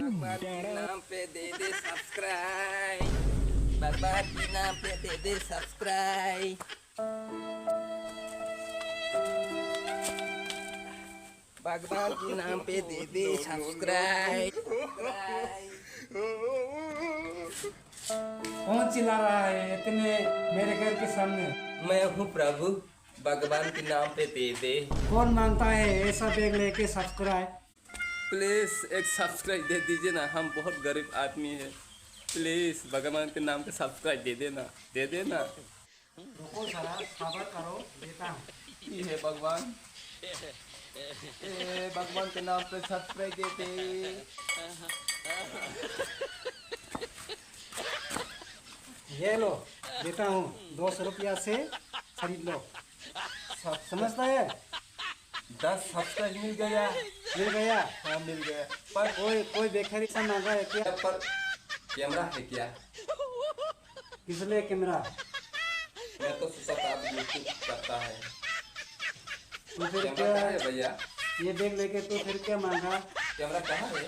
भगवान के नाम पे दे दे सब्सक्राइब, भगवान के नाम पे दे दे सब्सक्राइब, भगवान के नाम पे दे दे सब्सक्राइब। कौन चिल्ला रहा है इतने मेरे घर के सामने? मैं हूँ प्रभु, भगवान के नाम पे दे दे। कौन मांगता है ऐसा बैग लेके सब्सक्राइब? प्लीज एक सब्सक्राइब दे दीजिए ना, हम बहुत गरीब आदमी है। प्लीज भगवान के नाम पे सब्सक्राइब दे देना, दे देना। रुको जरा सब्र करो, देता हूँ। ये है भगवान, भगवान के नाम पे सब्सक्राइब दे दे। ये लो, देता हूँ, 200 रुपया से खरीद लो। समझता है? 10 सब्सक्राइब मिल गया। मिल गया? हाँ मिल गया। पर कोई बेकारी सा मांगा है क्या? पर कैमरा है क्या? किस लिए कैमरा? मैं तो सोचा आप यूट्यूब करता है। तो फिर कैमरा क्या कहाँ है भैया? ये बैग लेके तो फिर क्या मांगा? कैमरा कहाँ है?